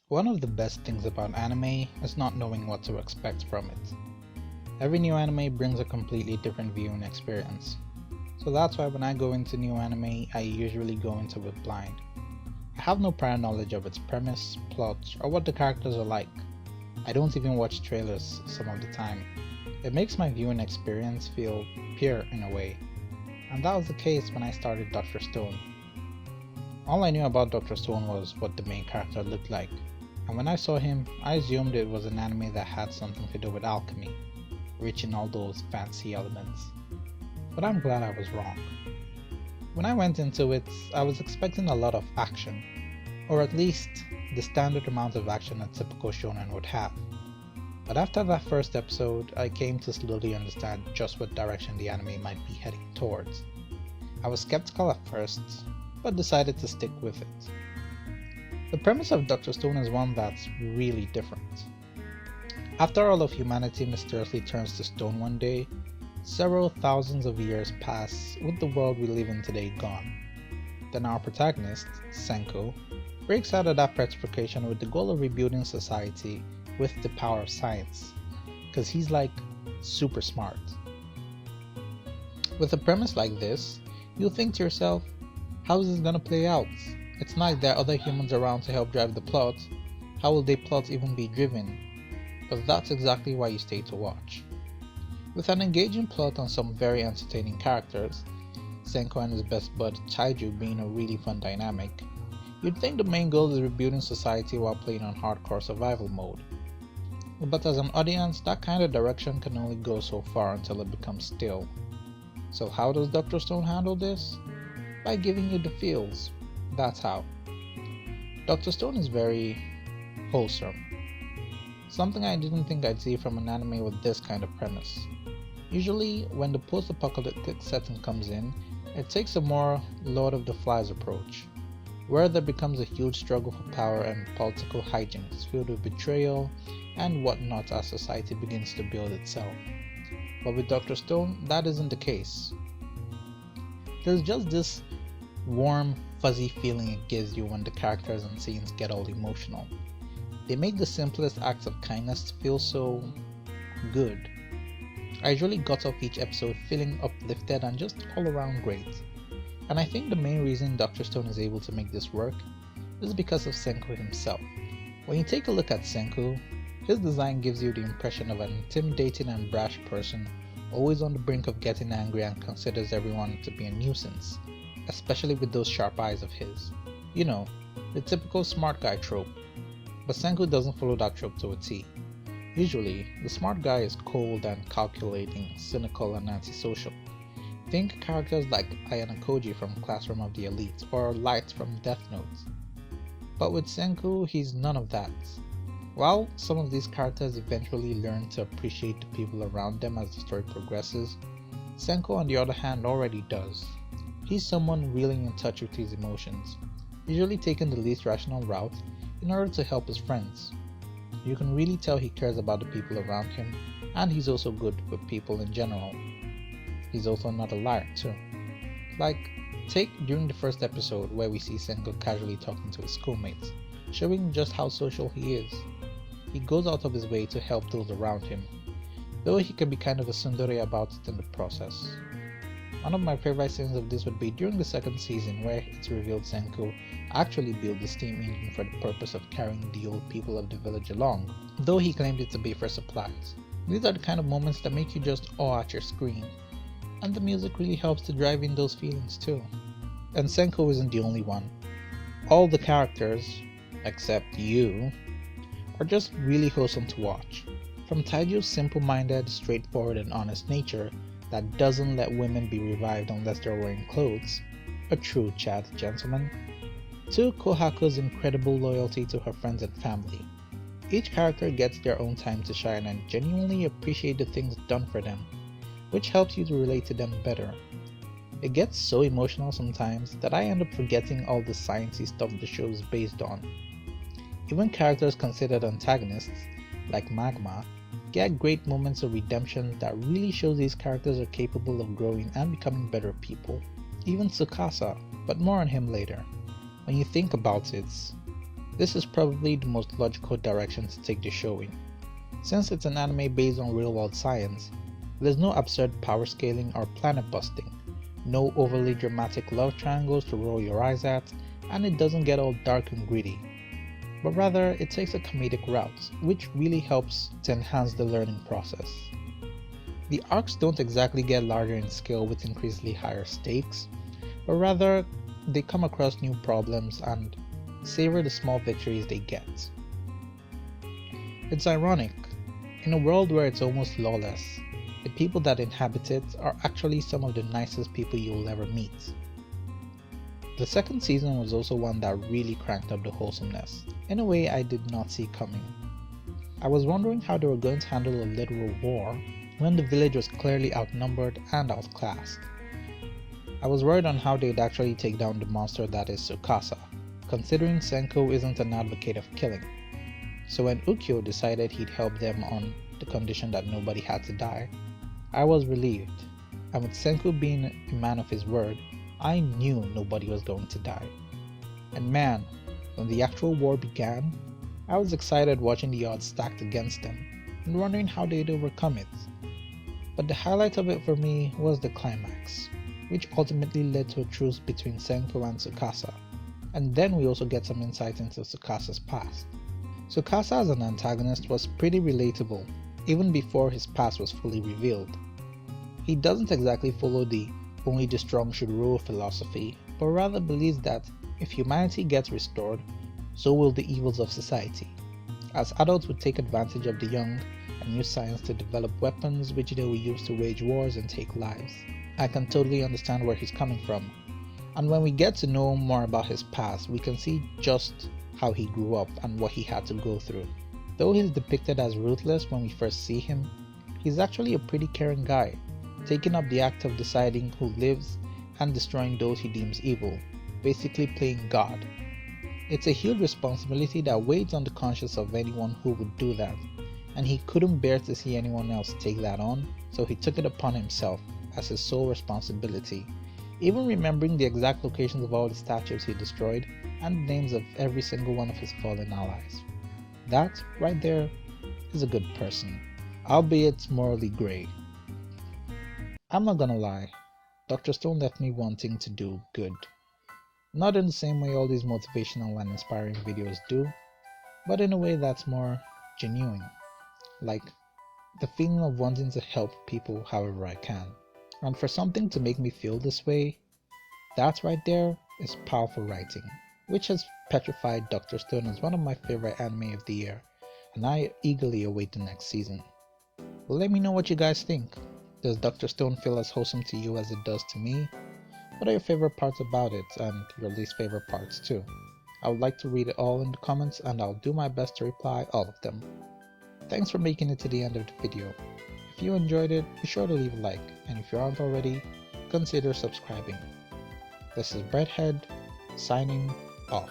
One of the best things about anime is not knowing what to expect from it. Every new anime brings a completely different viewing experience. So that's why when I go into new anime, I usually go into it blind. I have no prior knowledge of its premise, plot, or what the characters are like. I don't even watch trailers some of the time. It makes my viewing experience feel pure in a way. And that was the case when I started Dr. Stone. All I knew about Dr. Stone was what the main character looked like, and when I saw him, I assumed it was an anime that had something to do with alchemy, rich in all those fancy elements. But I'm glad I was wrong. When I went into it, I was expecting a lot of action, or at least the standard amount of action a typical shonen would have. But after that first episode, I came to slowly understand just what direction the anime might be heading towards. I was skeptical at first, but decided to stick with it. The premise of Dr. Stone is one that's really different. After all of humanity mysteriously turns to stone one day, several thousands of years pass with the world we live in today gone. Then our protagonist, Senko, breaks out of that petrification with the goal of rebuilding society with the power of science, because he's like super smart. With a premise like this, you'll think to yourself, how is this gonna play out? It's not like there are other humans around to help drive the plot. How will their plot even be driven? But that's exactly why you stay to watch. With an engaging plot and some very entertaining characters, Senko and his best bud Chaiju being a really fun dynamic, you'd think the main goal is rebuilding society while playing on hardcore survival mode. But as an audience, that kind of direction can only go so far until it becomes stale. So how does Dr. Stone handle this? By giving you the feels. That's how. Dr. Stone is very wholesome. Something I didn't think I'd see from an anime with this kind of premise. Usually, when the post-apocalyptic setting comes in, it takes a more Lord of the Flies approach, where there becomes a huge struggle for power and political hijinks filled with betrayal and whatnot as society begins to build itself. But with Dr. Stone, that isn't the case. There's just this warm, fuzzy feeling it gives you when the characters and scenes get all emotional. They make the simplest acts of kindness feel so good. I usually got off each episode feeling uplifted and just all around great. And I think the main reason Dr. Stone is able to make this work is because of Senko himself. When you take a look at Senko, his design gives you the impression of an intimidating and brash person, always on the brink of getting angry and considers everyone to be a nuisance, especially with those sharp eyes of his. You know, the typical smart guy trope. But Senku doesn't follow that trope to a T. Usually, the smart guy is cold and calculating, cynical and antisocial. Think characters like Ayana Koji from Classroom of the Elite or Light from Death Note. But with Senku, he's none of that. While some of these characters eventually learn to appreciate the people around them as the story progresses, Senko on the other hand already does. He's someone really in touch with his emotions, usually taking the least rational route in order to help his friends. You can really tell he cares about the people around him, and he's also good with people in general. He's also not a liar too. Like, take during the first episode where we see Senko casually talking to his schoolmates, showing just how social he is. He goes out of his way to help those around him, though he can be kind of a tsundere about it in the process. One of my favorite scenes of this would be during the second season where it's revealed Senko actually built the steam engine for the purpose of carrying the old people of the village along, though he claimed it to be for supplies. These are the kind of moments that make you just awe at your screen, and the music really helps to drive in those feelings too. And Senko isn't the only one. All the characters, except you, are just really wholesome to watch. From Taiju's simple-minded, straightforward and honest nature that doesn't let women be revived unless they're wearing clothes, a true Chad gentleman, to Kohaku's incredible loyalty to her friends and family. Each character gets their own time to shine and genuinely appreciate the things done for them, which helps you to relate to them better. It gets so emotional sometimes that I end up forgetting all the sciencey stuff the show is based on. Even characters considered antagonists, like Magma, get great moments of redemption that really shows these characters are capable of growing and becoming better people. Even Tsukasa, but more on him later. When you think about it, This is probably the most logical direction to take the show in. Since it's an anime based on real-world science, there's no absurd power scaling or planet busting, no overly dramatic love triangles to roll your eyes at, and it doesn't get all dark and gritty. But rather, it takes a comedic route, which really helps to enhance the learning process. The arcs don't exactly get larger in scale with increasingly higher stakes, but rather, they come across new problems and savor the small victories they get. It's ironic. In a world where it's almost lawless, the people that inhabit it are actually some of the nicest people you'll ever meet. The second season was also one that really cranked up the wholesomeness, in a way I did not see coming. I was wondering how they were going to handle a literal war when the village was clearly outnumbered and outclassed. I was worried on how they'd actually take down the monster that is Tsukasa, considering Senko isn't an advocate of killing. So when Ukyo decided he'd help them on the condition that nobody had to die, I was relieved, and with Senko being a man of his word, I knew nobody was going to die. And man, when the actual war began, I was excited watching the odds stacked against them and wondering how they'd overcome it. But the highlight of it for me was the climax, which ultimately led to a truce between Senko and Tsukasa, and then we also get some insight into Tsukasa's past. Tsukasa as an antagonist was pretty relatable, even before his past was fully revealed. He doesn't exactly follow the only the strong should rule philosophy, but rather believes that if humanity gets restored, so will the evils of society, as adults would take advantage of the young and use science to develop weapons which they will use to wage wars and take lives. I can totally understand where he's coming from, and when we get to know more about his past, we can see just how he grew up and what he had to go through. Though he's depicted as ruthless when we first see him, he's actually a pretty caring guy, taking up the act of deciding who lives and destroying those he deems evil, basically playing God. It's a huge responsibility that weighs on the conscience of anyone who would do that, and he couldn't bear to see anyone else take that on, so he took it upon himself as his sole responsibility, even remembering the exact locations of all the statues he destroyed and the names of every single one of his fallen allies. That, right there, is a good person, albeit morally grey. I'm not gonna lie, Dr. Stone left me wanting to do good. Not in the same way all these motivational and inspiring videos do, but in a way that's more genuine, like the feeling of wanting to help people however I can. And for something to make me feel this way, that right there is powerful writing, which has petrified Dr. Stone as one of my favorite anime of the year, and I eagerly await the next season. Well, let me know what you guys think. Does Dr. Stone feel as wholesome to you as it does to me? What are your favorite parts about it and your least favorite parts too? I would like to read it all in the comments and I'll do my best to reply all of them. Thanks for making it to the end of the video. If you enjoyed it, be sure to leave a like, and if you aren't already, consider subscribing. This is BreadHead, signing off.